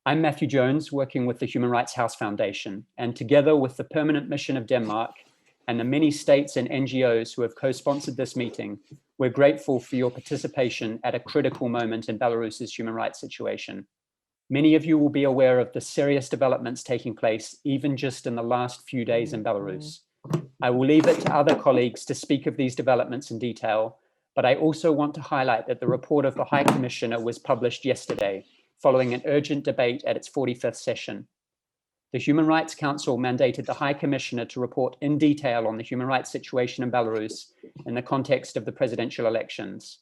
I'm Matthew Jones, working with the Human Rights House Foundation, and together with the Permanent Mission of Denmark and the many states and NGOs who have co-sponsored this meeting, we're grateful for your participation at a critical moment in Belarus's human rights situation. Many of you will be aware of the serious developments taking place even just in the last few days in Belarus. I will leave it to other colleagues to speak of these developments in detail, but I also want to highlight that the report of the High Commissioner was published yesterday, following an urgent debate at its 45th session. The Human Rights Council mandated the High Commissioner to report in detail on the human rights situation in Belarus in the context of the presidential elections.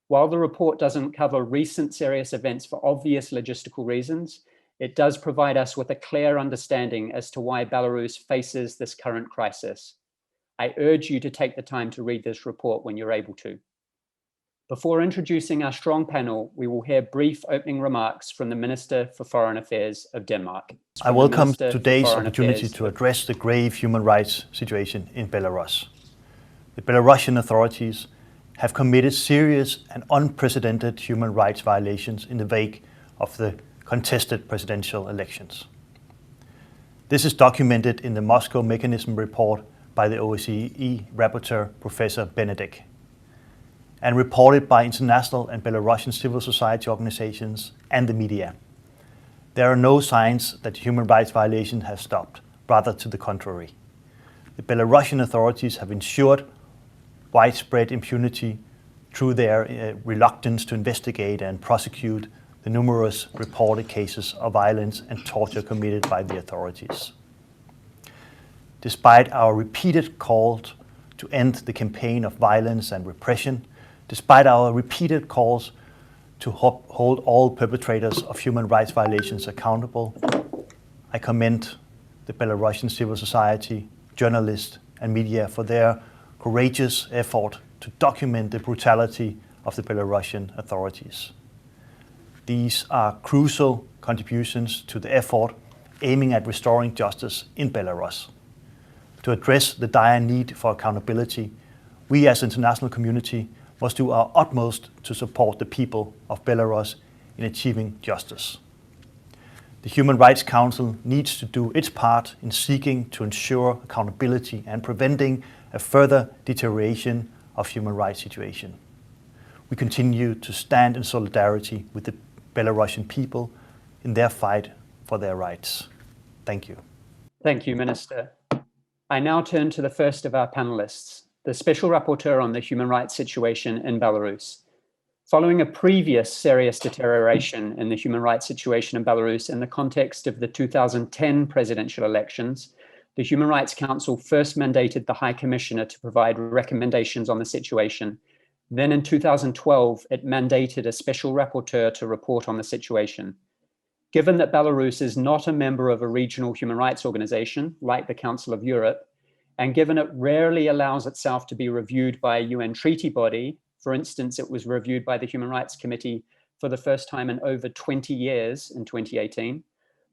While the report doesn't cover recent serious events for obvious logistical reasons, it does provide us with a clear understanding as to why Belarus faces this current crisis. I urge you to take the time to read this report when you're able to. Before introducing our strong panel, we will hear brief opening remarks from the Minister for Foreign Affairs of Denmark. I welcome today's opportunity to address the grave human rights situation in Belarus. The Belarusian authorities have committed serious and unprecedented human rights violations in the wake of the contested presidential elections. This is documented in the Moscow Mechanism report by the OSCE Rapporteur Professor Benedek, and reported by international and Belarusian civil society organizations and the media. There are no signs that human rights violations have stopped, rather to the contrary. The Belarusian authorities have ensured widespread impunity through their reluctance to investigate and prosecute the numerous reported cases of violence and torture committed by the authorities. Despite our repeated calls to end the campaign of violence and repression, despite our repeated calls to hold all perpetrators of human rights violations accountable, I commend the Belarusian civil society, journalists, and media for their courageous effort to document the brutality of the Belarusian authorities. These are crucial contributions to the effort aiming at restoring justice in Belarus. To address the dire need for accountability, we as international community must do our utmost to support the people of Belarus in achieving justice. The Human Rights Council needs to do its part in seeking to ensure accountability and preventing a further deterioration of human rights situation. We continue to stand in solidarity with the Belarusian people in their fight for their rights. Thank you. Thank you, Minister. I now turn to the first of our panelists, the Special Rapporteur on the human rights situation in Belarus. Following a previous serious deterioration in the human rights situation in Belarus in the context of the 2010 presidential elections, the Human Rights Council first mandated the High Commissioner to provide recommendations on the situation. Then in 2012, it mandated a Special Rapporteur to report on the situation. Given that Belarus is not a member of a regional human rights organization like the Council of Europe, and given it rarely allows itself to be reviewed by a UN treaty body, for instance, it was reviewed by the Human Rights Committee for the first time in over 20 years in 2018,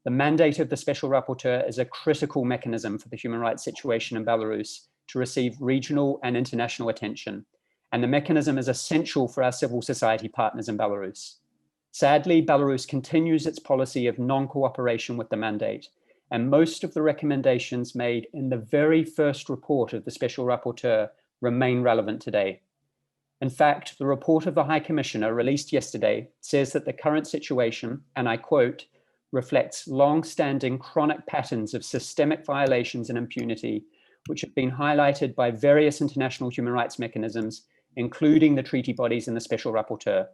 the mandate of the Special Rapporteur is a critical mechanism for the human rights situation in Belarus to receive regional and international attention. And the mechanism is essential for our civil society partners in Belarus. Sadly, Belarus continues its policy of non-cooperation with the mandate, and most of the recommendations made in the very first report of the Special Rapporteur remain relevant today. In fact, the report of the High Commissioner released yesterday says that the current situation, and I quote, reflects long-standing chronic patterns of systemic violations and impunity, which have been highlighted by various international human rights mechanisms, including the treaty bodies and the Special Rapporteur.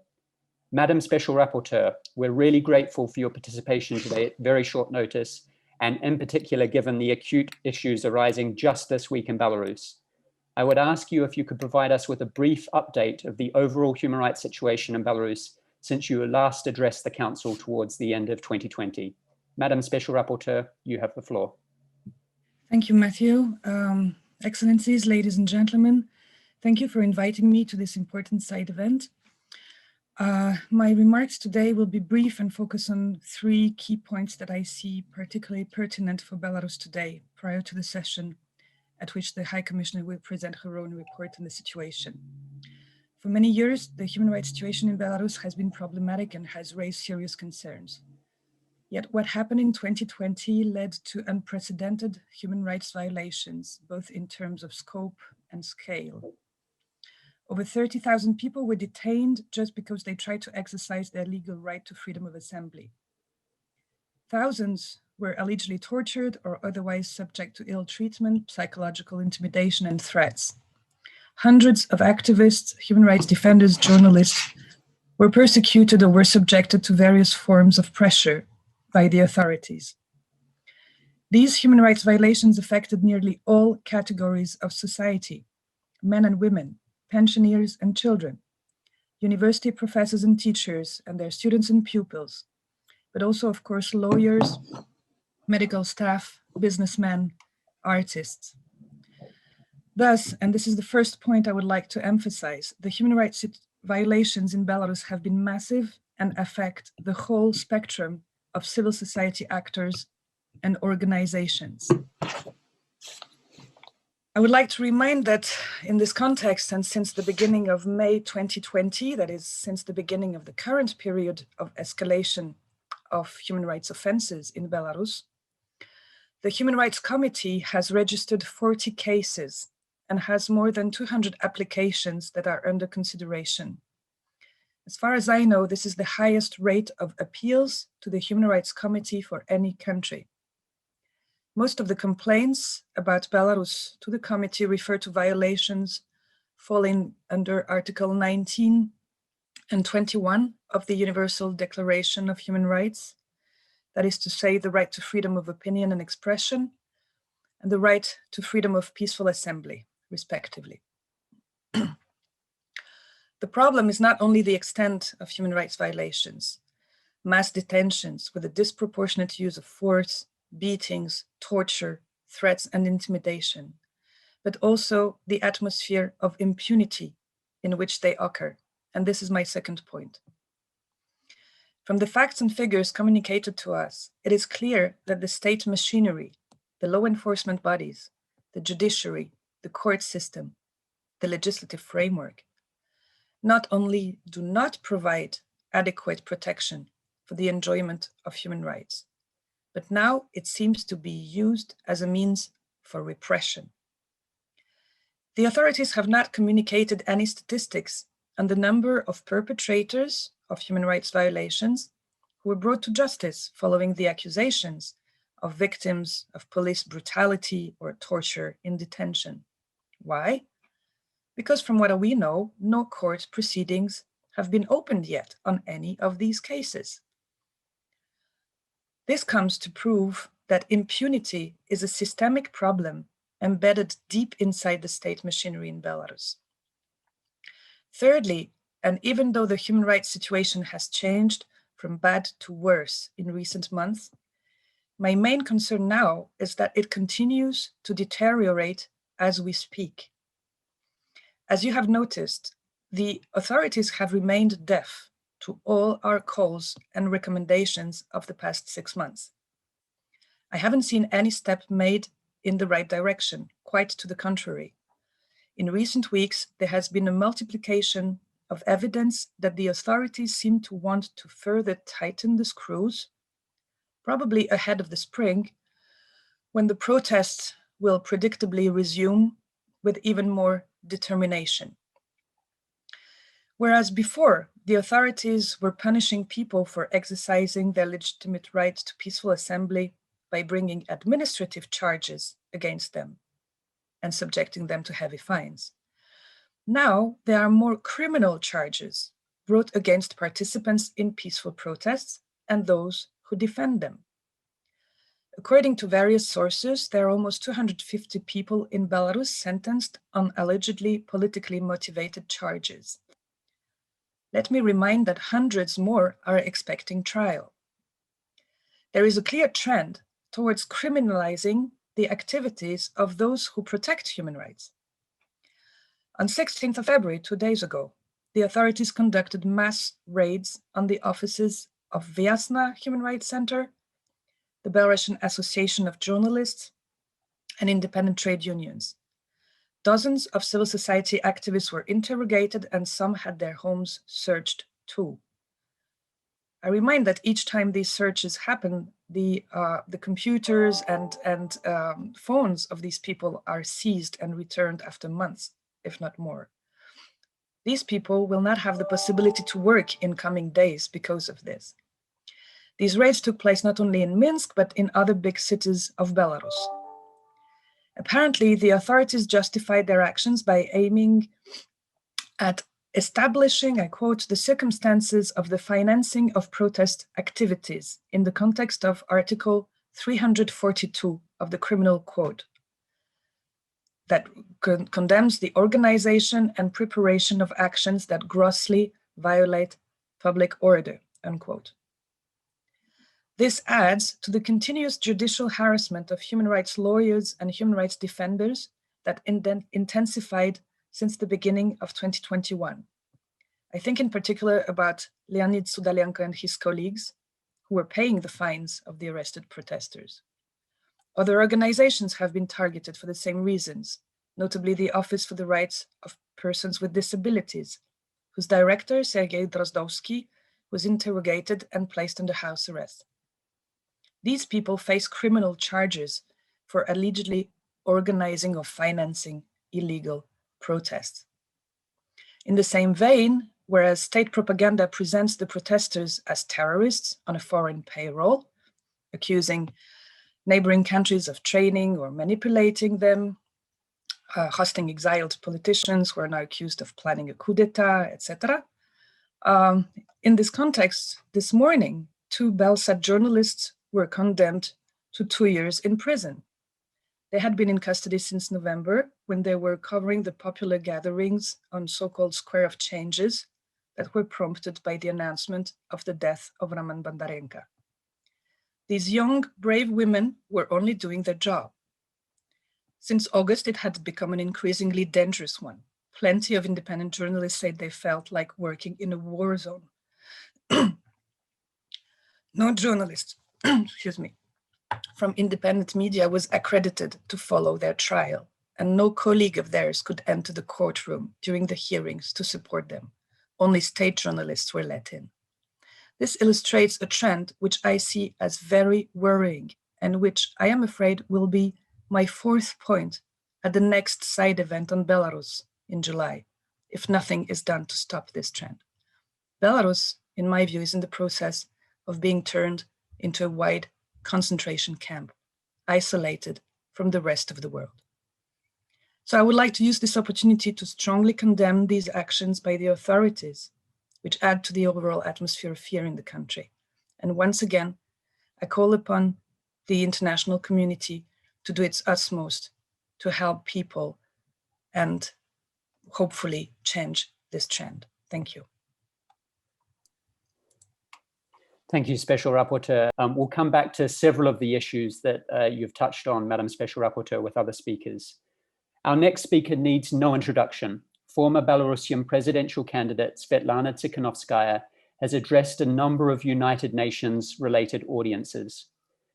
Madam Special Rapporteur, we're really grateful for your participation today at very short notice, and in particular, given the acute issues arising just this week in Belarus. I would ask you if you could provide us with a brief update of the overall human rights situation in Belarus since you last addressed the Council towards the end of 2020. Madam Special Rapporteur, you have the floor. Thank you, Matthew. Excellencies, ladies and gentlemen, thank you for inviting me to this important side event. My remarks today will be brief and focus on three key points that I see particularly pertinent for Belarus today, prior to the session at which the High Commissioner will present her own report on the situation. For many years, the human rights situation in Belarus has been problematic and has raised serious concerns. Yet what happened in 2020 led to unprecedented human rights violations, both in terms of scope and scale. Over 30,000 people were detained just because they tried to exercise their legal right to freedom of assembly. Thousands were allegedly tortured or otherwise subject to ill treatment, psychological intimidation, and threats. Hundreds of activists, human rights defenders, journalists were persecuted or were subjected to various forms of pressure by the authorities. These human rights violations affected nearly all categories of society: men and women, pensioners and children, university professors and teachers and their students and pupils, but also, of course, lawyers, medical staff, businessmen, artists. Thus, and this is the first point I would like to emphasize, the human rights violations in Belarus have been massive and affect the whole spectrum of civil society actors and organizations. I would like to remind that in this context, and since the beginning of May 2020, that is, since the beginning of the current period of escalation of human rights offenses in Belarus, the Human Rights Committee has registered 40 cases and has more than 200 applications that are under consideration. As far as I know, this is the highest rate of appeals to the Human Rights Committee for any country. Most of the complaints about Belarus to the committee refer to violations falling under Article 19 and 21 of the Universal Declaration of Human Rights, that is to say, the right to freedom of opinion and expression, and the right to freedom of peaceful assembly, respectively. The problem is not only the extent of human rights violations, mass detentions with a disproportionate use of force, beatings, torture, threats, and intimidation, but also the atmosphere of impunity in which they occur. And this is my second point. From the facts and figures communicated to us, it is clear that the state machinery, the law enforcement bodies, the judiciary, the court system, the legislative framework, not only do not provide adequate protection for the enjoyment of human rights, but now it seems to be used as a means for repression. The authorities have not communicated any statistics on the number of perpetrators of human rights violations who were brought to justice following the accusations of victims of police brutality or torture in detention. Why? Because from what we know, no court proceedings have been opened yet on any of these cases. This comes to prove that impunity is a systemic problem embedded deep inside the state machinery in Belarus. Thirdly, and even though the human rights situation has changed from bad to worse in recent months, my main concern now is that it continues to deteriorate as we speak. As you have noticed, the authorities have remained deaf to all our calls and recommendations of the past 6 months. I haven't seen any step made in the right direction, quite to the contrary. In recent weeks, there has been a multiplication of evidence that the authorities seem to want to further tighten the screws, probably ahead of the spring, when the protests will predictably resume with even more determination. Whereas before, the authorities were punishing people for exercising their legitimate right to peaceful assembly by bringing administrative charges against them and subjecting them to heavy fines. Now there are more criminal charges brought against participants in peaceful protests and those who defend them. According to various sources, there are almost 250 people in Belarus sentenced on allegedly politically motivated charges. Let me remind that hundreds more are expecting trial. There is a clear trend towards criminalizing the activities of those who protect human rights. On 16th of February, 2 days ago, the authorities conducted mass raids on the offices of Vyasna Human Rights Center, the Belarusian Association of Journalists, and independent trade unions. Dozens of civil society activists were interrogated and some had their homes searched too. I remind that each time these searches happen, the computers and phones of these people are seized and returned after months, if not more. These people will not have the possibility to work in coming days because of this. These raids took place not only in Minsk, but in other big cities of Belarus. Apparently, the authorities justified their actions by aiming at establishing, I quote, the circumstances of the financing of protest activities in the context of Article 342 of the Criminal Code that condemns the organization and preparation of actions that grossly violate public order, unquote. This adds to the continuous judicial harassment of human rights lawyers and human rights defenders that intensified since the beginning of 2021. I think in particular about Leonid Sudalenko and his colleagues, who were paying the fines of the arrested protesters. Other organizations have been targeted for the same reasons, notably the Office for the Rights of Persons with Disabilities, whose director, Sergei Drozdovsky, was interrogated and placed under house arrest. These people face criminal charges for allegedly organizing or financing illegal protests. In the same vein, whereas state propaganda presents the protesters as terrorists on a foreign payroll, accusing neighboring countries of training or manipulating them, hosting exiled politicians who are now accused of planning a coup d'etat, etc. In this context, this morning, 2 Belsat journalists were condemned to 2 years in prison. They had been in custody since November when they were covering the popular gatherings on so-called Square of Changes that were prompted by the announcement of the death of Roman Bondarenko. These young, brave women were only doing their job. Since August, it had become an increasingly dangerous one. Plenty of independent journalists said they felt like working in a war zone. No journalist, excuse me, from independent media was accredited to follow their trial, and no colleague of theirs could enter the courtroom during the hearings to support them. Only state journalists were let in. This illustrates a trend which I see as very worrying and which I am afraid will be my 4th point at the next side event on Belarus in July, if nothing is done to stop this trend. Belarus, in my view, is in the process of being turned into a wide concentration camp, isolated from the rest of the world. So I would like to use this opportunity to strongly condemn these actions by the authorities, which add to the overall atmosphere of fear in the country. And once again, I call upon the international community to do its utmost to help people and hopefully change this trend. Thank you. Thank you, Special Rapporteur. We'll come back to several of the issues that you've touched on, Madam Special Rapporteur, with other speakers. Our next speaker needs no introduction. Former Belarusian presidential candidate Sviatlana Tsikhanouskaya has addressed a number of United Nations-related audiences.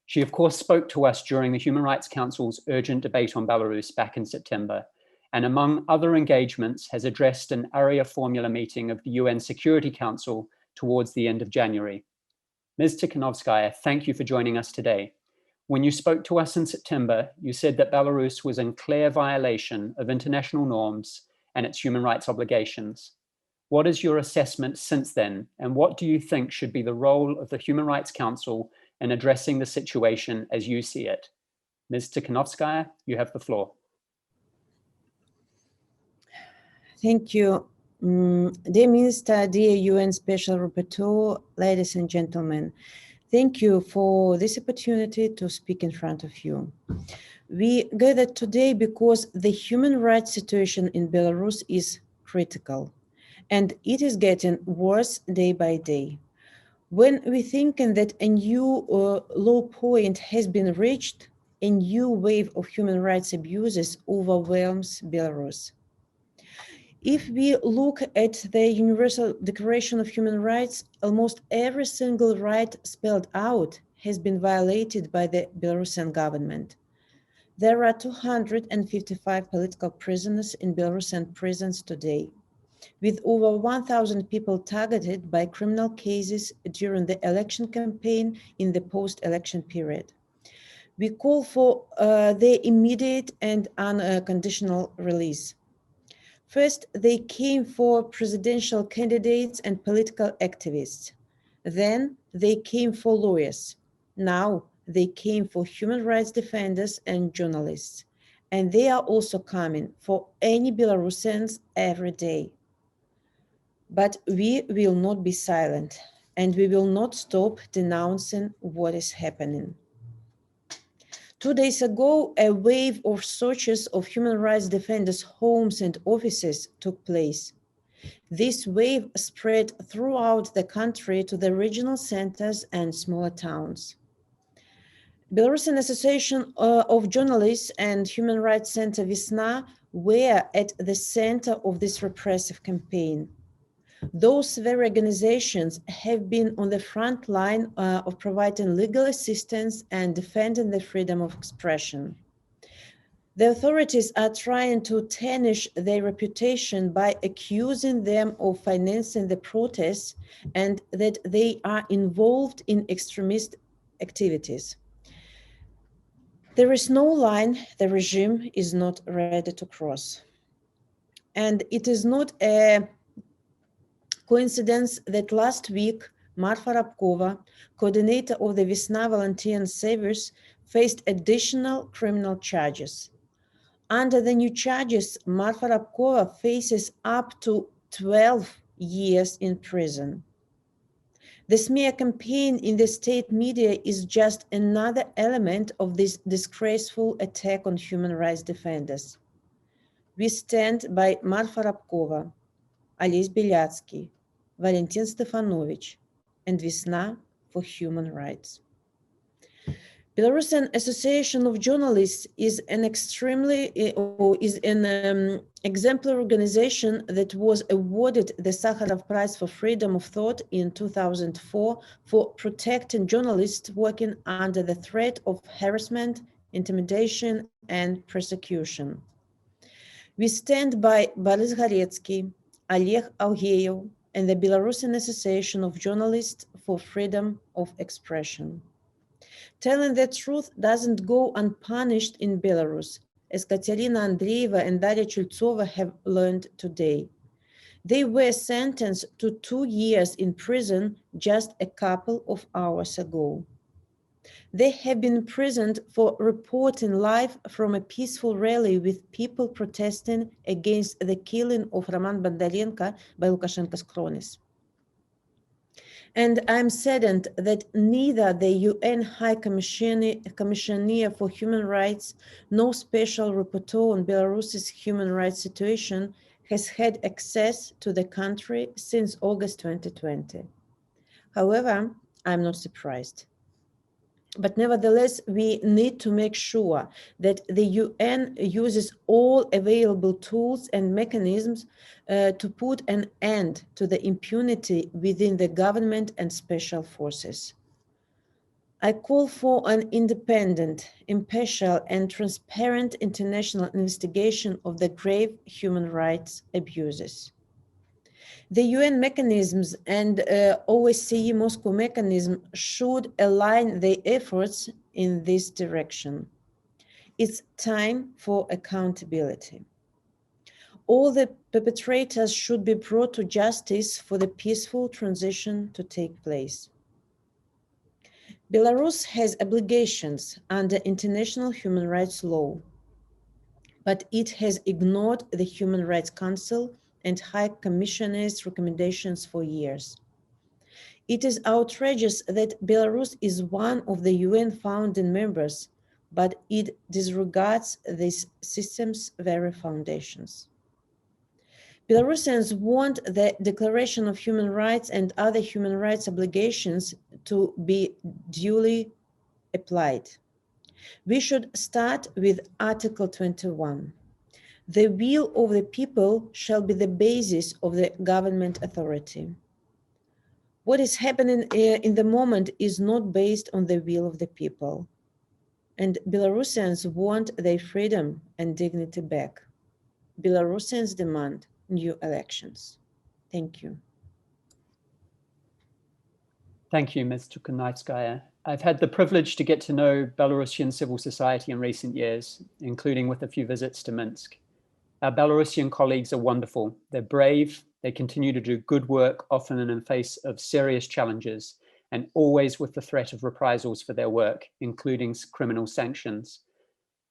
She, of course, spoke to us during the Human Rights Council's urgent debate on Belarus back in September, and among other engagements has addressed an area formula meeting of the UN Security Council towards the end of January. Ms. Tsikhanouskaya, thank you for joining us today. When you spoke to us in September, you said that Belarus was in clear violation of international norms and its human rights obligations. What is your assessment since then, and what do you think should be the role of the Human Rights Council in addressing the situation as you see it? Ms. Tsikhanouskaya, you have the floor. Thank you. Dear Minister, dear UN Special Rapporteur, ladies and gentlemen, thank you for this opportunity to speak in front of you. We gathered today because the human rights situation in Belarus is critical, and it is getting worse day by day. When we think that a new low point has been reached, a new wave of human rights abuses overwhelms Belarus. If we look at the Universal Declaration of Human Rights, almost every single right spelled out has been violated by the Belarusian government. There are 255 political prisoners in Belarusian prisons today. with over 1,000 people targeted by criminal cases during the election campaign in the post-election period. We call for their immediate and unconditional release. First, they came for presidential candidates and political activists. Then they came for lawyers. Now they came for human rights defenders and journalists. And they are also coming for any Belarusians every day. But we will not be silent, and we will not stop denouncing what is happening. 2 days ago, a wave of searches of human rights defenders' homes and offices took place. This wave spread throughout the country to the regional centers and smaller towns. Belarusian Association of Journalists and Human Rights Center Vesna were at the center of this repressive campaign. Those very organizations have been on the front line of providing legal assistance and defending the freedom of expression. The authorities are trying to tarnish their reputation by accusing them of financing the protests and that they are involved in extremist activities. There is no line the regime is not ready to cross. And it is not a coincidence that last week, Marfa Rabkova, coordinator of the Vesna Volunteer Savers, faced additional criminal charges. Under the new charges, Marfa Rabkova faces up to 12 years in prison. The smear campaign in the state media is just another element of this disgraceful attack on human rights defenders. We stand by Marfa Rabkova, Aleh Hulak, Valentin Stefanovich, and Vesna for human rights. Belarusian Association of Journalists is an exemplary organization that was awarded the Sakharov Prize for Freedom of Thought in 2004 for protecting journalists working under the threat of harassment, intimidation, and persecution. We stand by Boris Goretsky, Oleg Algeyev, and the Belarusian Association of Journalists for Freedom of Expression. Telling the truth doesn't go unpunished in Belarus, as Katerina Andreeva and Daria Chultsova have learned today. They were sentenced to 2 years in prison just a couple of hours ago. They have been imprisoned for reporting live from a peaceful rally with people protesting against the killing of Roman Bondarenko by Lukashenko's cronies. And I'm saddened that neither the UN High Commissioner for Human Rights nor Special Rapporteur on Belarus's human rights situation has had access to the country since August 2020. However, I'm not surprised. But nevertheless, we need to make sure that the UN uses all available tools and mechanisms to put an end to the impunity within the government and special forces. I call for an independent, impartial, and transparent international investigation of the grave human rights abuses. The UN mechanisms and OSCE Moscow mechanism should align their efforts in this direction. It's time for accountability. All the perpetrators should be brought to justice for the peaceful transition to take place. Belarus has obligations under international human rights law, but it has ignored the Human Rights Council and High Commissioner's recommendations for years. It is outrageous that Belarus is one of the UN founding members, but it disregards this system's very foundations. Belarusians want the Declaration of Human Rights and other human rights obligations to be duly applied. We should start with Article 21. The will of the people shall be the basis of the government authority. What is happening in the moment is not based on the will of the people. And Belarusians want their freedom and dignity back. Belarusians demand new elections. Thank you. Thank you, Ms. Tsikhanouskaya. I've had the privilege to get to know Belarusian civil society in recent years, including with a few visits to Minsk. Our Belarusian colleagues are wonderful. They're brave. They continue to do good work, often in the face of serious challenges, and always with the threat of reprisals for their work, including criminal sanctions.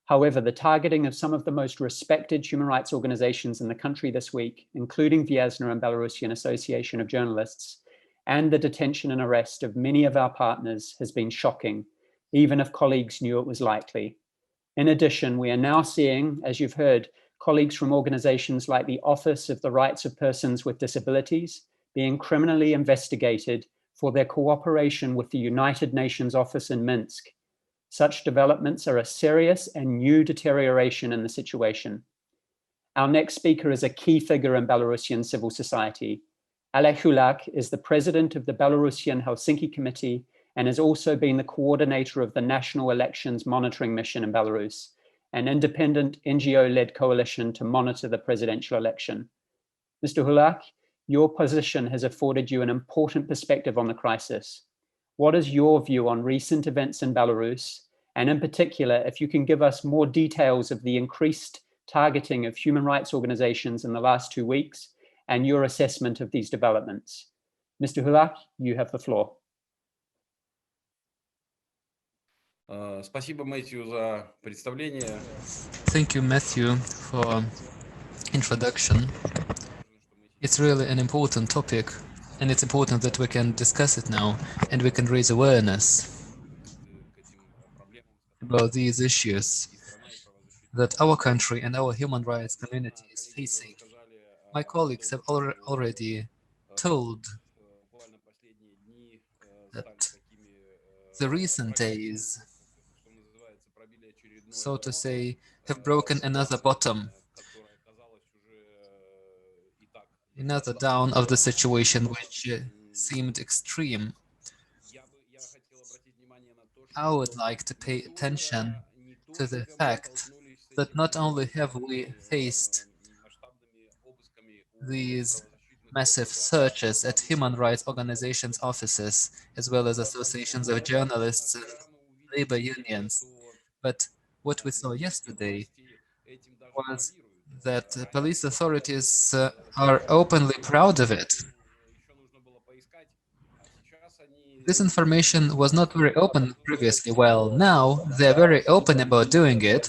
However, the targeting of some of the most respected human rights organizations in the country this week, including Viasna and Belarusian Association of Journalists, and the detention and arrest of many of our partners has been shocking, even if colleagues knew it was likely. In addition, we are now seeing, as you've heard, colleagues from organizations like the Office of the Rights of Persons with Disabilities being criminally investigated for their cooperation with the United Nations office in Minsk. Such developments are a serious and new deterioration in the situation. Our next speaker is a key figure in Belarusian civil society. Aleh Hulak is the president of the Belarusian Helsinki Committee and has also been the coordinator of the National Elections Monitoring Mission in Belarus, an independent NGO-led coalition to monitor the presidential election. Mr. Hulak, your position has afforded you an important perspective on the crisis. What is your view on recent events in Belarus? And in particular, if you can give us more details of the increased targeting of human rights organizations in the last 2 weeks and your assessment of these developments. Mr. Hulak, you have the floor. Thank you, Matthew, for introduction. It's really an important topic, and it's important that we can discuss it now and we can raise awareness about these issues that our country and our human rights community is facing. My colleagues have already told that the recent days, so to say, have broken another bottom, another down of the situation which seemed extreme. I would like to pay attention to the fact that not only have we faced these massive searches at human rights organizations' offices, as well as associations of journalists and labor unions, but what we saw yesterday was that police authorities are openly proud of it. This information was not very open previously. Well, now they're very open about doing it,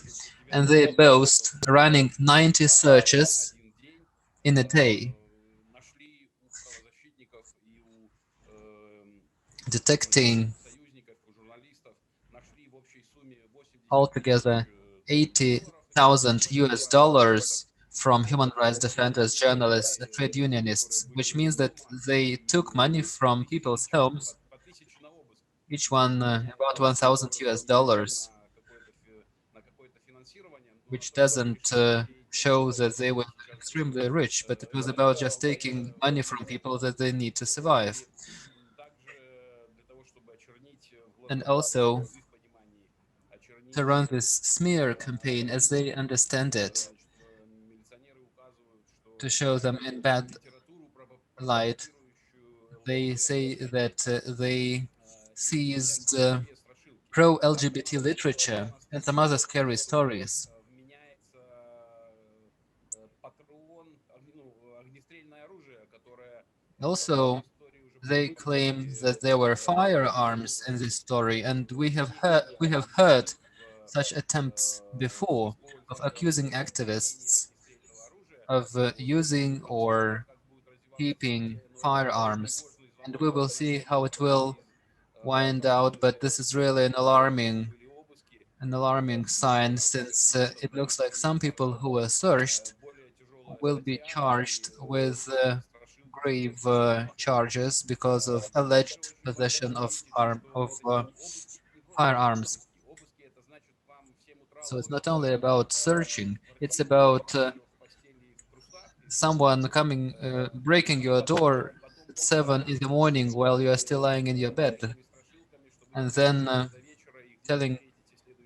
and they boast running 90 searches in a day, detecting altogether $80,000 from human rights defenders, journalists, trade unionists, which means that they took money from people's homes, each one about $1,000, which doesn't show that they were extremely rich, but it was about just taking money from people that they need to survive. And also to run this smear campaign as they understand it, to show them in bad light. They say that they seized pro-LGBT literature and some other scary stories. Also, they claim that there were firearms in this story, and we have heard such attempts before of accusing activists of using or keeping firearms, and we will see how it will wind out. But this is really an alarming sign, since it looks like some people who were searched will be charged with grave charges because of alleged possession of firearms. So it's not only about searching, it's about someone coming, breaking your door at 7 in the morning while you are still lying in your bed, and then telling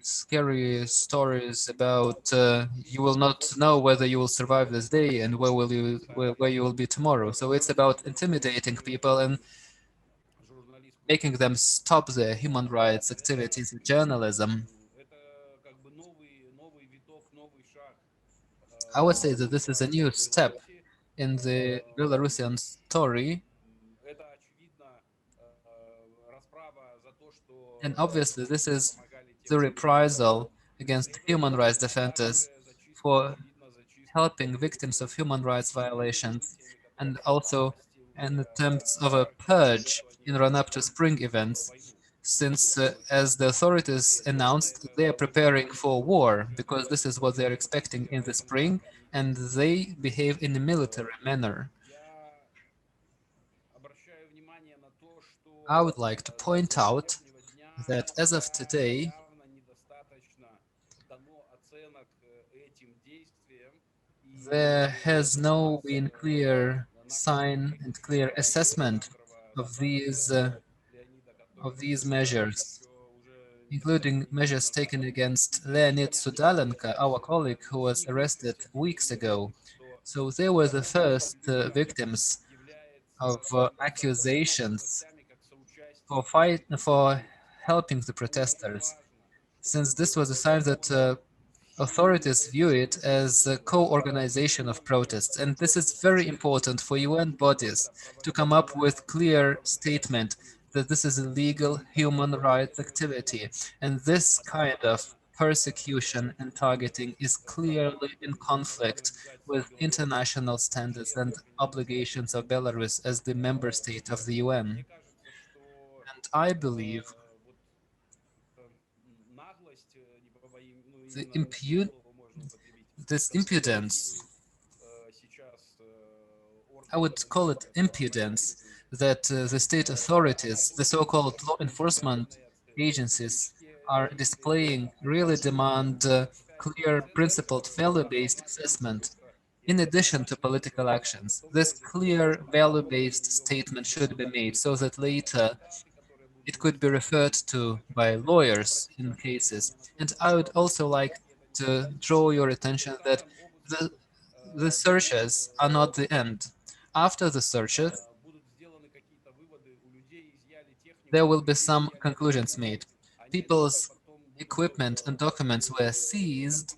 scary stories about you will not know whether you will survive this day and where you will be tomorrow. So it's about intimidating people and making them stop their human rights activities in journalism. I would say that this is a new step in the Belarusian story. And obviously, this is the reprisal against human rights defenders for helping victims of human rights violations, and also an attempt of a purge in run-up to spring events, since, as the authorities announced, they are preparing for war, because this is what they're expecting in the spring, and they behave in a military manner. I would like to point out that as of today, there has no been clear sign and clear assessment of these measures, including measures taken against Leonid Sudalenko, our colleague who was arrested weeks ago. So they were the first victims of accusations for helping the protesters, since this was a sign that authorities view it as a co-organization of protests. And this is very important for UN bodies to come up with clear statement that this is illegal human rights activity. And this kind of persecution and targeting is clearly in conflict with international standards and obligations of Belarus as the member state of the UN. And I believe this impudence, I would call it impudence, that the state authorities, the so-called law enforcement agencies, are displaying, really demand clear, principled, value-based assessment in addition to political actions. This clear, value-based statement should be made so that later it could be referred to by lawyers in cases. And I would also like to draw your attention that the searches are not the end. After the searches, there will be some conclusions made. People's equipment and documents were seized,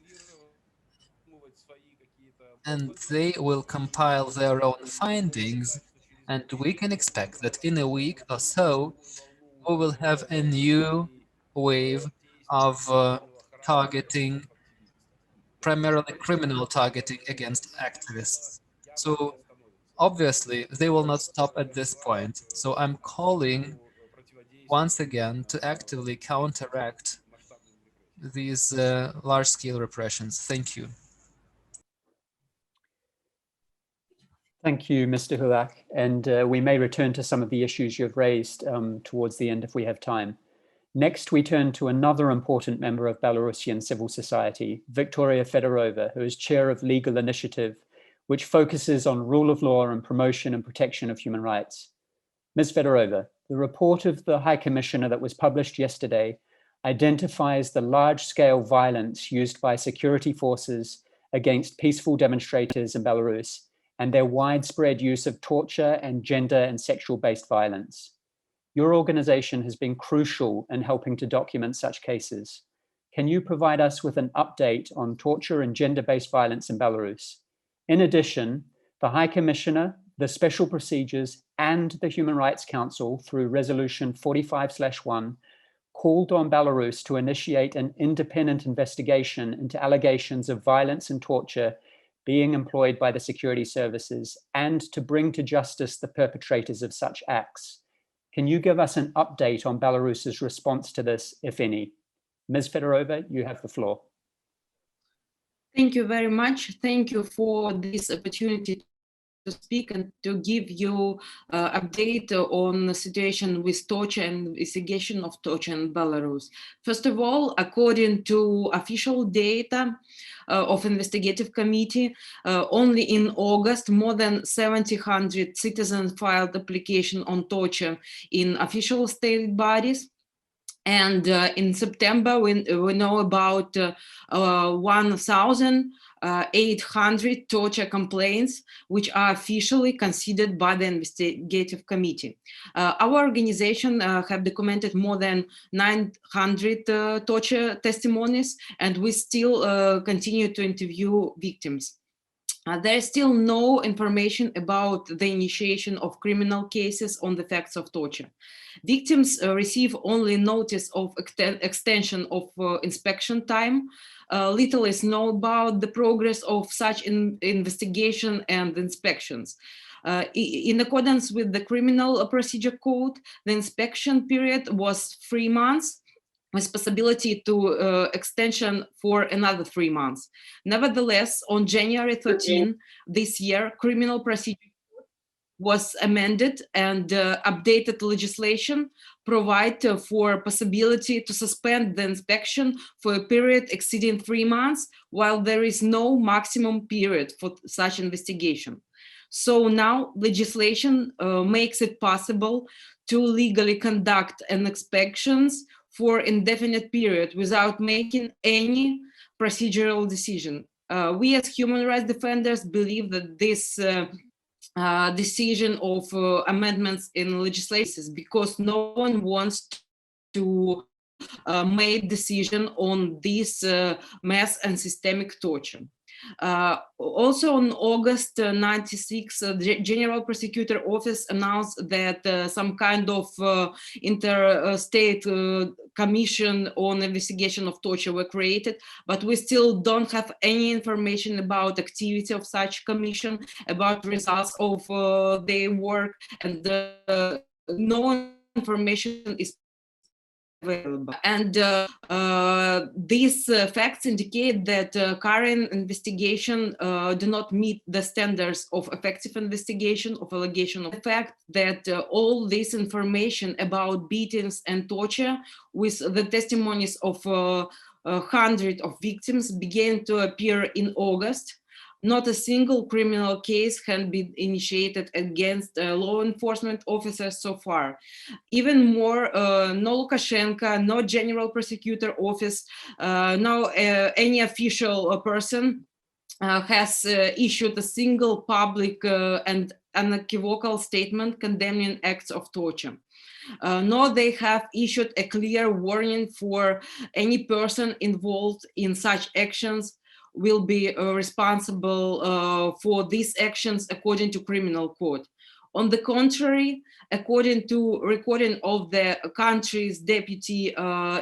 and they will compile their own findings, and we can expect that in a week or so, we will have a new wave of targeting, primarily criminal targeting against activists. So obviously, they will not stop at this point. So I'm calling once again to actively counteract these large-scale repressions. Thank you. Thank you, Mr. Hulak. And we may return to some of the issues you've raised towards the end if we have time. Next, we turn to another important member of Belarusian civil society, Victoria Fedorova, who is chair of Legal Initiative, which focuses on rule of law and promotion and protection of human rights. Ms. Fedorova, the report of the High Commissioner that was published yesterday identifies the large-scale violence used by security forces against peaceful demonstrators in Belarus and their widespread use of torture and gender and sexual-based violence. Your organization has been crucial in helping to document such cases. Can you provide us with an update on torture and gender-based violence in Belarus? In addition, the High Commissioner, the Special Procedures, and the Human Rights Council, through Resolution 45/1, called on Belarus to initiate an independent investigation into allegations of violence and torture being employed by the security services and to bring to justice the perpetrators of such acts. Can you give us an update on Belarus's response to this, if any? Ms. Fedorova, you have the floor. Thank you very much. Thank you for this opportunity to speak and to give you update on the situation with torture and investigation of torture in Belarus. First of all, according to official data of investigative committee, only in August, more than 1,700 citizens filed application on torture in official state bodies. And in September, we know about 1,800 torture complaints, which are officially considered by the investigative committee. Our organization have documented more than 900 torture testimonies, and we still continue to interview victims. There is still no information about the initiation of criminal cases on the facts of torture. Victims receive only notice of extension of inspection time. Little is known about the progress of such investigation and inspections. In accordance with the Criminal Procedure Code, the inspection period was 3 months, with possibility to extension for another 3 months. Nevertheless, on January 13 this year, criminal procedure was amended, and updated legislation provide for possibility to suspend the inspection for a period exceeding 3 months, while there is no maximum period for such investigation. So now legislation makes it possible to legally conduct an inspections for indefinite period without making any procedural decision. We as human rights defenders believe that this decision of amendments in legislation, because no one wants to make decision on this mass and systemic torture. Also on August 96, the General Prosecutor Office announced that some kind of interstate commission on investigation of torture were created, but we still don't have any information about activity of such commission, about results of their work, and no information is available. And these facts indicate that current investigation do not meet the standards of effective investigation of allegation of the fact that all this information about beatings and torture with the testimonies of hundreds of victims began to appear in August. Not a single criminal case can be initiated against law enforcement officers so far. Even more, no Lukashenko, no General Prosecutor Office, no any official person has issued a single public and unequivocal statement condemning acts of torture. Nor they have issued a clear warning for any person involved in such actions will be responsible for these actions according to criminal code. On the contrary, according to recording of the country's deputy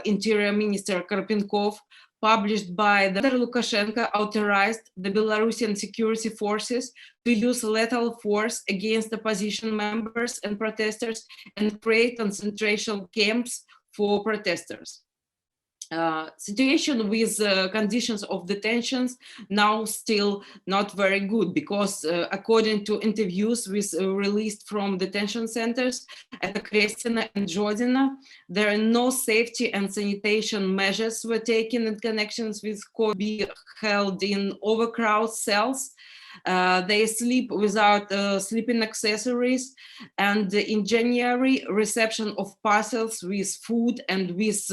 interior minister Karpenkov, published by the Lukashenko, authorized the Belarusian security forces to use lethal force against opposition members and protesters and create concentration camps for protesters. Situation with conditions of detentions now still not very good, because according to interviews with released from detention centers at Krestina and Jodina, there are no safety and sanitation measures were taken in connections with COVID, held in overcrowded cells. They sleep without sleeping accessories, and in January, reception of parcels with food and with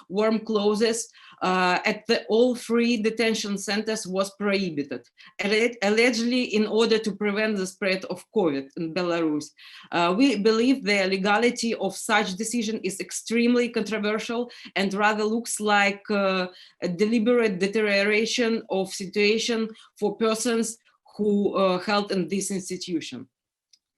warm clothes at all 3 detention centers was prohibited, allegedly in order to prevent the spread of COVID in Belarus. We believe the legality of such decision is extremely controversial and rather looks like a deliberate deterioration of situation for persons who held in this institution.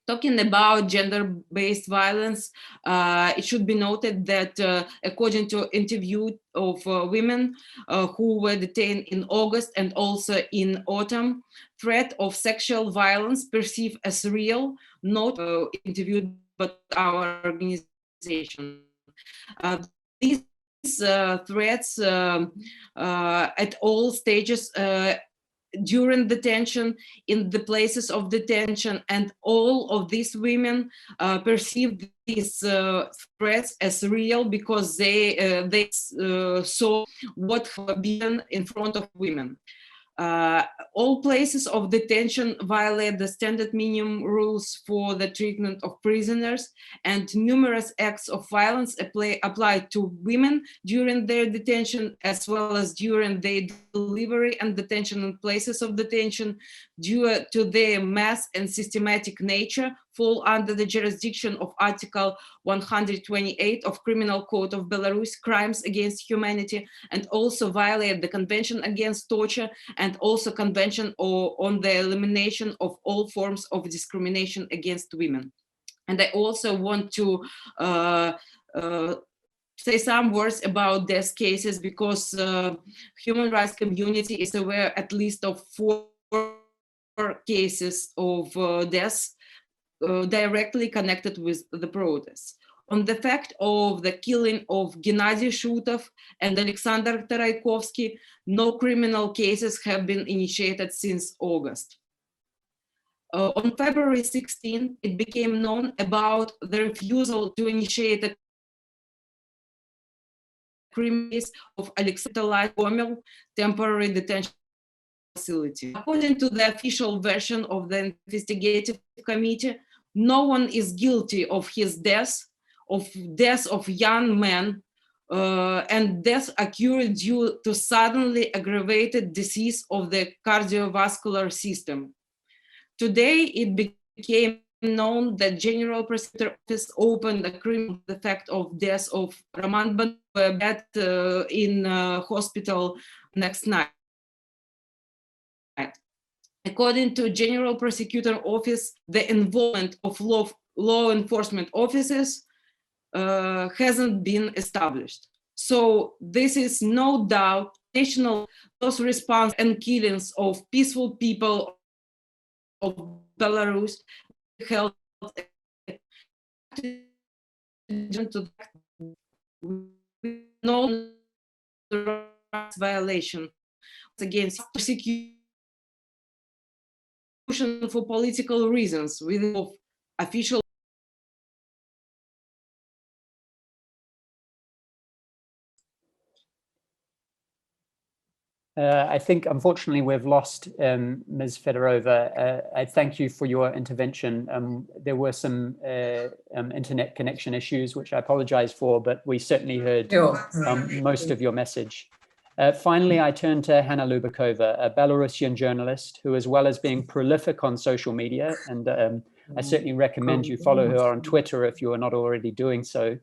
Talking about gender-based violence, it should be noted that according to interview of women who were detained in August and also in autumn, threat of sexual violence perceived as real, not interviewed but our organization. These threats at all stages during detention, in the places of detention, and all of these women perceived these threats as real because they saw what had been in front of women. All places of detention violate the standard minimum rules for the treatment of prisoners, and numerous acts of violence applied to women during their detention, as well as during their delivery and detention in places of detention, due to their mass and systematic nature, fall under the jurisdiction of Article 128 of Criminal Code of Belarus, crimes against humanity, and also violate the Convention Against Torture and also Convention on the Elimination of All Forms of Discrimination against Women. And I also want to say some words about these cases, because human rights community is aware at least of 4 cases of deaths directly connected with the protests. On the fact of the killing of Gennady Shutov and Alexander Taraykovsky, no criminal cases have been initiated since August. On February 16, it became known about the refusal to initiate a criminal case of Alexander Gomel temporary detention facility. According to the official version of the investigative committee, no one is guilty of his death of young men, and death occurred due to suddenly aggravated disease of the cardiovascular system. Today, it became known that General Prosecutor Office opened a criminal the fact of death of Roman Banbat in hospital next night. According to General Prosecutor Office, the involvement of law enforcement officers hasn't been established. So this is no doubt national response and killings of peaceful people of Belarus held to no violation against persecution for political reasons with official. I think, unfortunately, we've lost Ms. Fedorova. I thank you for your intervention. There were some internet connection issues, which I apologize for, but we certainly heard most of your message. Finally, I turn to Hanna Liubakova, a Belarusian journalist who, as well as being prolific on social media, and I certainly recommend you follow her on Twitter if you are not already doing so,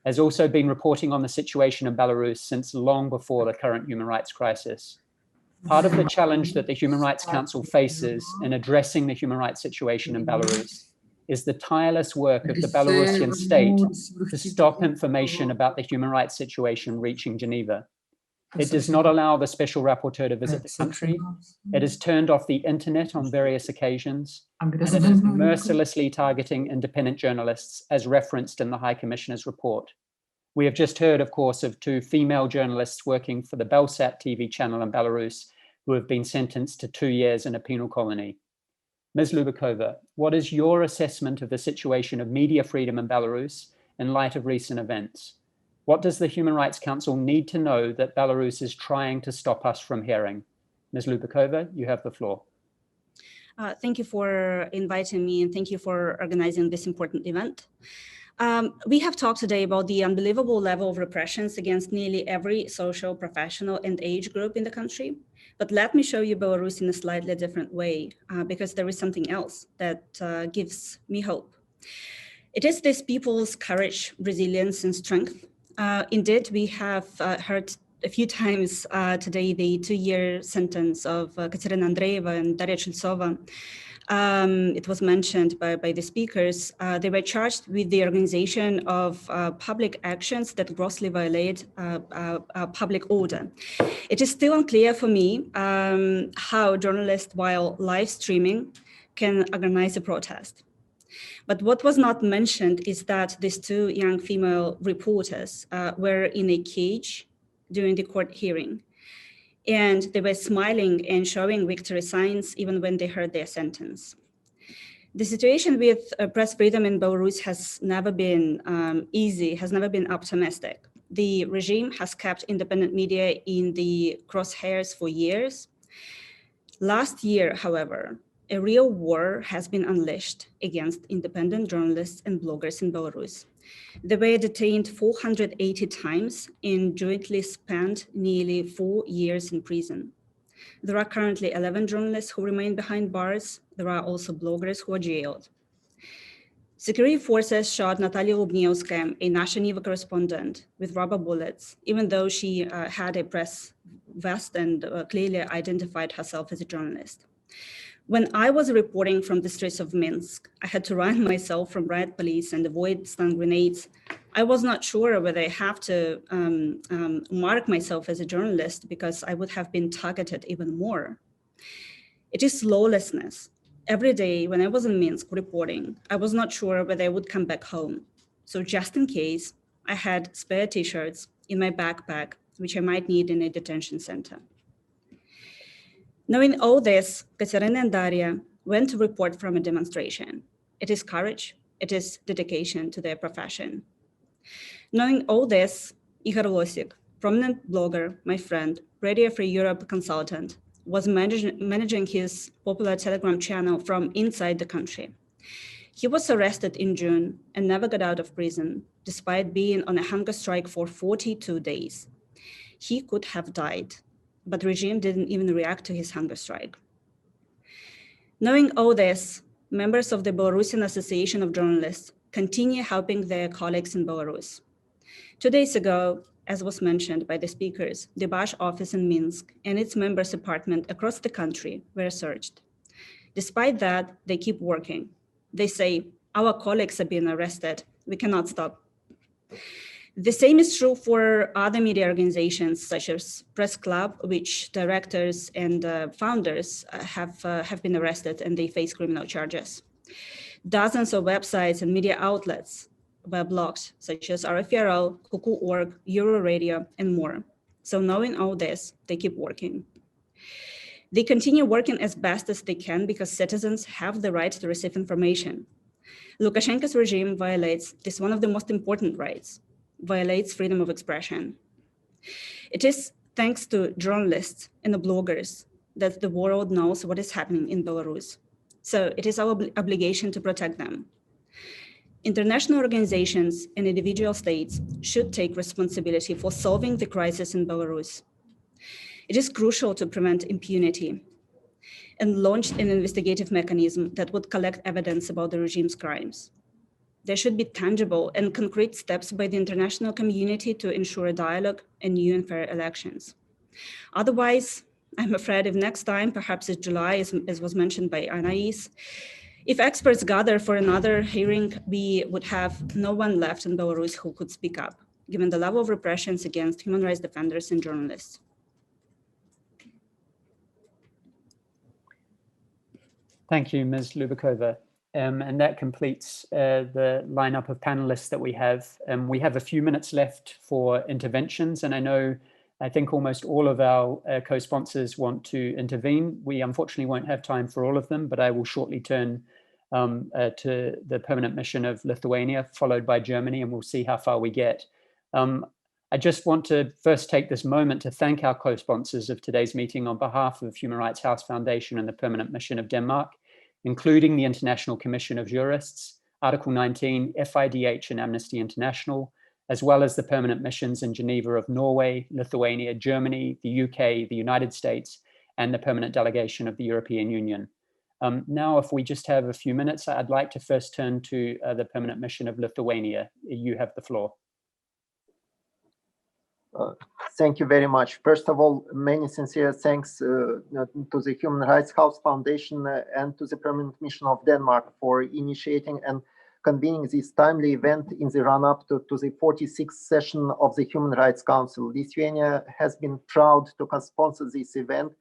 has also been reporting on the situation in Belarus since long before the current human rights crisis. Part of the challenge that the Human Rights Council faces in addressing the human rights situation in Belarus is the tireless work of the Belarusian state to stop information about the human rights situation reaching Geneva. It does not allow the special rapporteur to visit the country. It has turned off the internet on various occasions, and it is mercilessly targeting independent journalists, as referenced in the High Commissioner's report. We have just heard, of course, of 2 female journalists working for the Belsat TV channel in Belarus who have been sentenced to 2 years in a penal colony. Ms. Liubakova, what is your assessment of the situation of media freedom in Belarus in light of recent events? What does the Human Rights Council need to know that Belarus is trying to stop us from hearing? Ms. Liubakova, you have the floor. Thank you for inviting me, and thank you for organizing this important event. We have talked today about the unbelievable level of repressions against nearly every social, professional, and age group in the country. But let me show you Belarus in a slightly different way, because there is something else that gives me hope. It is these people's courage, resilience, and strength. Indeed, we have heard a few times today the 2-year sentence of Katerina Andreeva and Daria Chiltsova. It was mentioned by the speakers. They were charged with the organization of public actions that grossly violate public order. It is still unclear for me how journalists, while live streaming, can organize a protest. But what was not mentioned is that these 2 young female reporters were in a cage during the court hearing, and they were smiling and showing victory signs even when they heard their sentence. The situation with press freedom in Belarus has never been easy, has never been optimistic. The regime has kept independent media in the crosshairs for years. Last year, however, a real war has been unleashed against independent journalists and bloggers in Belarus. They were detained 480 times and jointly spent nearly 4 years in prison. There are currently 11 journalists who remain behind bars. There are also bloggers who are jailed. Security forces shot Natalia Lubnievskaya, a Nasha Niva correspondent, with rubber bullets, even though she had a press vest and clearly identified herself as a journalist. When I was reporting from the streets of Minsk, I had to run myself from riot police and avoid stun grenades. I was not sure whether I have to mark myself as a journalist because I would have been targeted even more. It is lawlessness. Every day when I was in Minsk reporting, I was not sure whether I would come back home. So just in case, I had spare t-shirts in my backpack, which I might need in a detention center. Knowing all this, Katerina and Daria went to report from a demonstration. It is courage, it is dedication to their profession. Knowing all this, Igor Losik, prominent blogger, my friend, Radio Free Europe consultant, was managing his popular Telegram channel from inside the country. He was arrested in June and never got out of prison, despite being on a hunger strike for 42 days. He could have died, but the regime didn't even react to his hunger strike. Knowing all this, members of the Belarusian Association of Journalists continue helping their colleagues in Belarus. 2 days ago, as was mentioned by the speakers, the Bash office in Minsk and its members' apartment across the country were searched. Despite that, they keep working. They say, our colleagues are being arrested, we cannot stop. The same is true for other media organizations such as Press Club, which directors and founders have been arrested and they face criminal charges. Dozens of websites and media outlets were blocked, such as RFRL, Kuku.org, Euroradio, and more. So knowing all this, they keep working. They continue working as best as they can because citizens have the right to receive information. Lukashenko's regime violates this one of the most important rights, violates freedom of expression. It is thanks to journalists and the bloggers that the world knows what is happening in Belarus. So it is our obligation to protect them. International organizations and individual states should take responsibility for solving the crisis in Belarus. It is crucial to prevent impunity and launch an investigative mechanism that would collect evidence about the regime's crimes. There should be tangible and concrete steps by the international community to ensure dialogue and new and fair elections. Otherwise, I'm afraid if next time, perhaps it's July, as was mentioned by Anaïs, if experts gather for another hearing, we would have no one left in Belarus who could speak up, given the level of repressions against human rights defenders and journalists. Thank you, Ms. Liubakova. And that completes the lineup of panelists that we have. We have a few minutes left for interventions, and I think almost all of our co-sponsors want to intervene. We unfortunately won't have time for all of them, but I will shortly turn to the permanent mission of Lithuania, followed by Germany, and we'll see how far we get. I just want to first take this moment to thank our co-sponsors of today's meeting on behalf of Human Rights House Foundation and the Permanent Mission of Denmark, including the International Commission of Jurists, Article 19, FIDH and Amnesty International, as well as the permanent missions in Geneva of Norway, Lithuania, Germany, the UK, the United States, and the permanent delegation of the European Union. Now, if we just have a few minutes, I'd like to first turn to the permanent mission of Lithuania. You have the floor. Thank you very much. First of all, many sincere thanks to the Human Rights House Foundation and to the Permanent Mission of Denmark for initiating and convening this timely event in the run-up to the 46th session of the Human Rights Council. Lithuania has been proud to co-sponsor this event,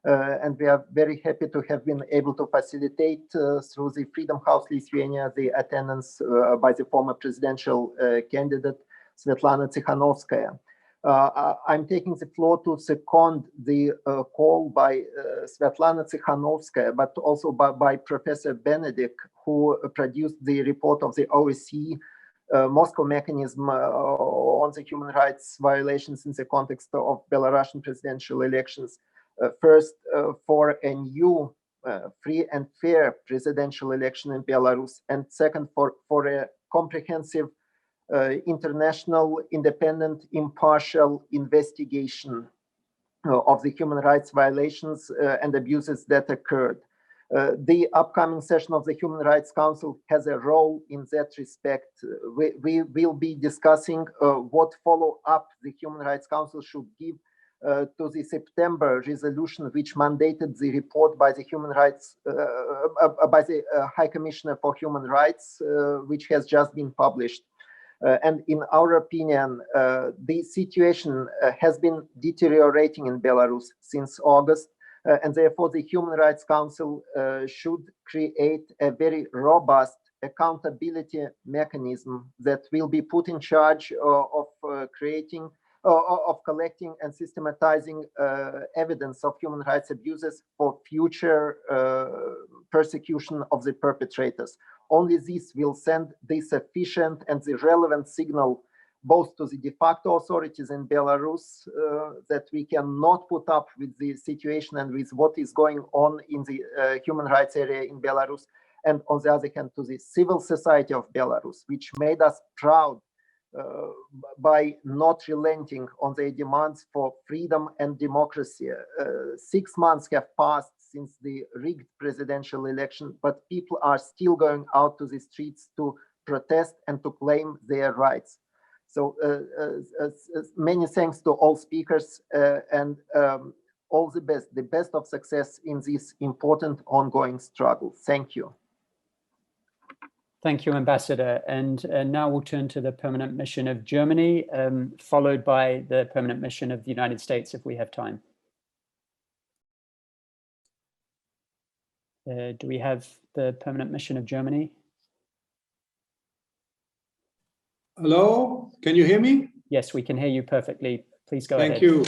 and we are very happy to have been able to facilitate through the Freedom House Lithuania the attendance by the former presidential candidate Sviatlana Tsikhanouskaya. I'm taking the floor to second the call by Sviatlana Tsikhanouskaya, but also by Professor Benedict, who produced the report of the OSCE Moscow mechanism on the human rights violations in the context of Belarusian presidential elections. First, for a new free and fair presidential election in Belarus, and second, for a comprehensive international, independent, impartial investigation of the human rights violations and abuses that occurred. The upcoming session of the Human Rights Council has a role in that respect. We will be discussing what follow-up the Human Rights Council should give to the September resolution, which mandated the report by the Human Rights, by the High Commissioner for Human Rights, which has just been published. And in our opinion, the situation has been deteriorating in Belarus since August, and therefore the Human Rights Council should create a very robust accountability mechanism that will be put in charge of collecting and systematizing evidence of human rights abuses for future persecution of the perpetrators. Only this will send the sufficient and the relevant signal both to the de facto authorities in Belarus that we cannot put up with the situation and with what is going on in the human rights area in Belarus, and on the other hand to the civil society of Belarus, which made us proud by not relenting on their demands for freedom and democracy. 6 months have passed since the rigged presidential election, but people are still going out to the streets to protest and to claim their rights. So many thanks to all speakers and all the best of success in this important ongoing struggle. Thank you. Thank you, Ambassador. And now we'll turn to the Permanent Mission of Germany, followed by the Permanent Mission of the United States, if we have time. Do we have the Permanent Mission of Germany? Hello, can you hear me? Yes, we can hear you perfectly. Please go ahead. Thank you.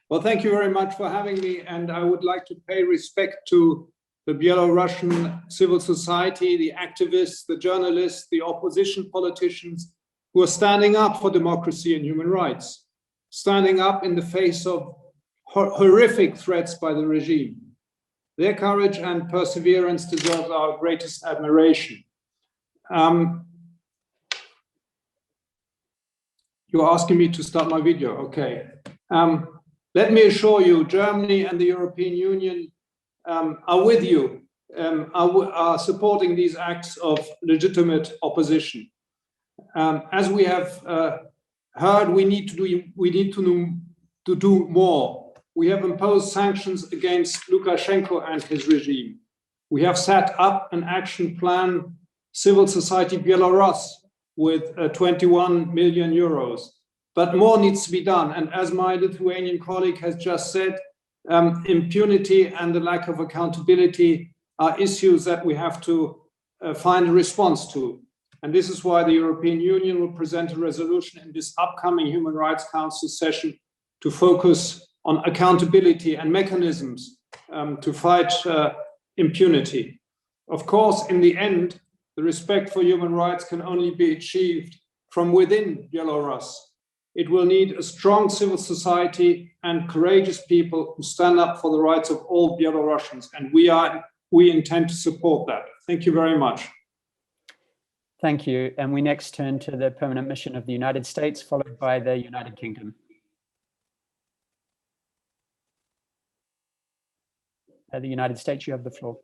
Well, thank you very much for having me. And I would like to pay respect to the Belarusian civil society, the activists, the journalists, the opposition politicians who are standing up for democracy and human rights, standing up in the face of horrific threats by the regime. Their courage and perseverance deserve our greatest admiration. You're asking me to start my video, okay. Let me assure you, Germany and the European Union are with you, are supporting these acts of legitimate opposition. As we have heard, we need to do more. We have imposed sanctions against Lukashenko and his regime. We have set up an action plan, Civil Society Belarus, with 21 million euros. But more needs to be done. And as my Lithuanian colleague has just said, impunity and the lack of accountability are issues that we have to find a response to. And this is why the European Union will present a resolution in this upcoming Human Rights Council session to focus on accountability and mechanisms to fight impunity. Of course, in the end, the respect for human rights can only be achieved from within Belarus. It will need a strong civil society and courageous people who stand up for the rights of all Belarusians, and we intend to support that. Thank you very much. Thank you. And we next turn to the Permanent Mission of the United States, followed by the United Kingdom. The United States, you have the floor.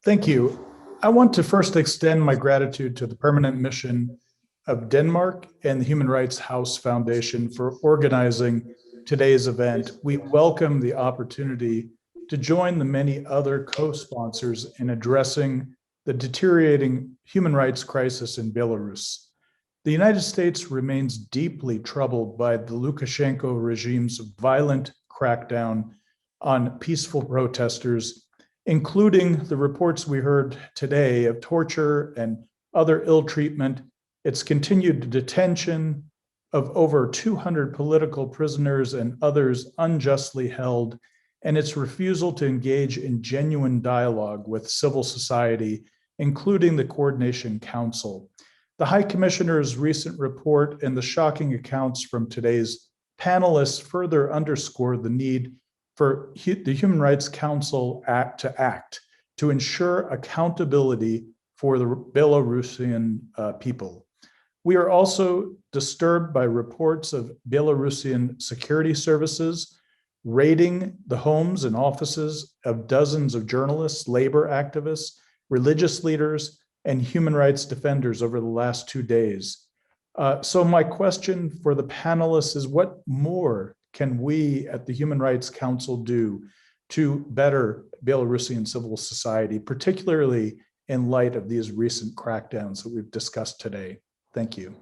Thank you. I want to first extend my gratitude to the Permanent Mission of Denmark and the Human Rights House Foundation for organizing today's event. We welcome the opportunity to join the many other co-sponsors in addressing the deteriorating human rights crisis in Belarus. The United States remains deeply troubled by the Lukashenko regime's violent crackdown on peaceful protesters, including the reports we heard today of torture and other ill treatment, its continued detention of over 200 political prisoners and others unjustly held, and its refusal to engage in genuine dialogue with civil society, including the Coordination Council. The High Commissioner's recent report and the shocking accounts from today's panelists further underscore the need for the Human Rights Council to act to ensure accountability for the Belarusian people. We are also disturbed by reports of Belarusian security services raiding the homes and offices of dozens of journalists, labor activists, religious leaders, and human rights defenders over the last 2 days. So my question for the panelists is, what more can we at the Human Rights Council do to better Belarusian civil society, particularly in light of these recent crackdowns that we've discussed today? Thank you.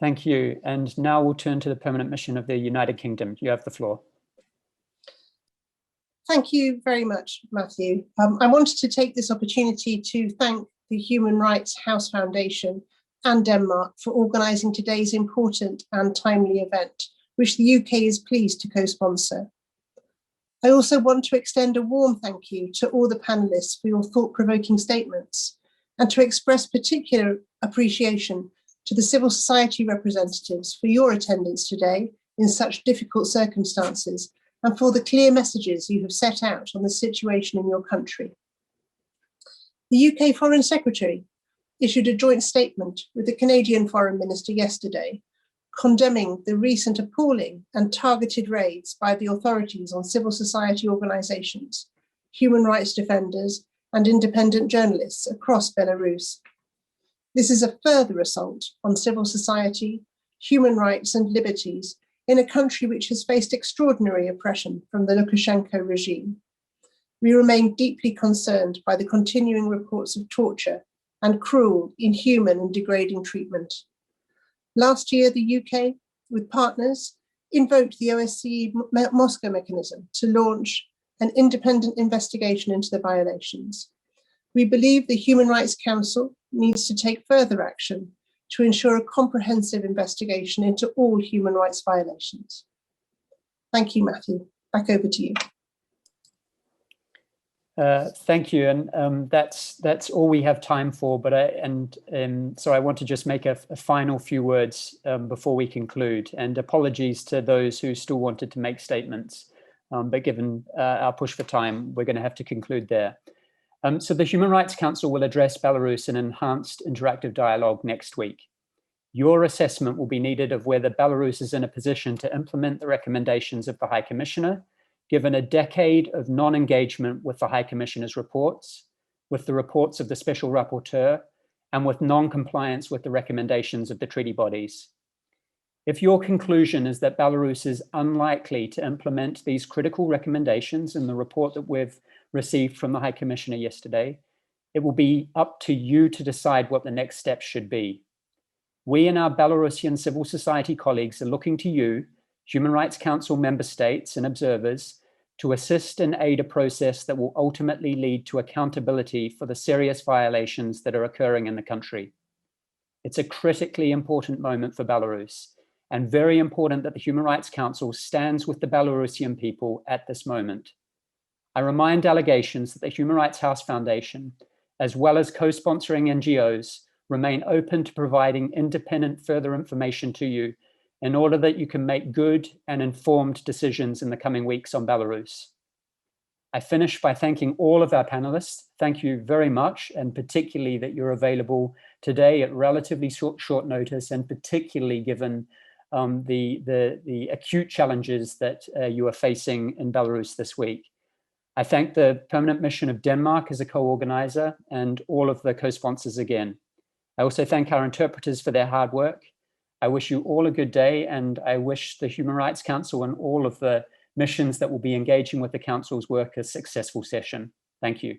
Thank you. And now we'll turn to the Permanent Mission of the United Kingdom. You have the floor. Thank you very much, Matthew. I wanted to take this opportunity to thank the Human Rights House Foundation and Denmark for organising today's important and timely event, which the UK is pleased to co-sponsor. I also want to extend a warm thank you to all the panellists for your thought-provoking statements, and to express particular appreciation to the civil society representatives for your attendance today in such difficult circumstances, and for the clear messages you have set out on the situation in your country. The UK Foreign Secretary issued a joint statement with the Canadian Foreign Minister yesterday, condemning the recent appalling and targeted raids by the authorities on civil society organisations, human rights defenders, and independent journalists across Belarus. This is a further assault on civil society, human rights and liberties in a country which has faced extraordinary oppression from the Lukashenko regime. We remain deeply concerned by the continuing reports of torture and cruel, inhuman and degrading treatment. Last year, the UK, with partners, invoked the OSCE Moscow mechanism to launch an independent investigation into the violations. We believe the Human Rights Council needs to take further action to ensure a comprehensive investigation into all human rights violations. Thank you, Matthew. Back over to you. Thank you, and that's all we have time for. But so I want to just make a final few words before we conclude. And apologies to those who still wanted to make statements, but given our push for time, we're going to have to conclude there. So the Human Rights Council will address Belarus in enhanced interactive dialogue next week. Your assessment will be needed of whether Belarus is in a position to implement the recommendations of the High Commissioner, given a decade of non-engagement with the High Commissioner's reports, with the reports of the Special Rapporteur, and with non-compliance with the recommendations of the treaty bodies. If your conclusion is that Belarus is unlikely to implement these critical recommendations in the report that we've received from the High Commissioner yesterday, it will be up to you to decide what the next steps should be. We and our Belarusian civil society colleagues are looking to you, Human Rights Council member states and observers, to assist and aid a process that will ultimately lead to accountability for the serious violations that are occurring in the country. It's a critically important moment for Belarus, and very important that the Human Rights Council stands with the Belarusian people at this moment. I remind delegations that the Human Rights House Foundation, as well as co-sponsoring NGOs, remain open to providing independent further information to you in order that you can make good and informed decisions in the coming weeks on Belarus. I finish by thanking all of our panelists. Thank you very much, and particularly that you're available today at relatively short notice, and particularly given the acute challenges that you are facing in Belarus this week. I thank the Permanent Mission of Denmark as a co-organizer and all of the co-sponsors again. I also thank our interpreters for their hard work. I wish you all a good day, and I wish the Human Rights Council and all of the missions that will be engaging with the Council's work a successful session. Thank you.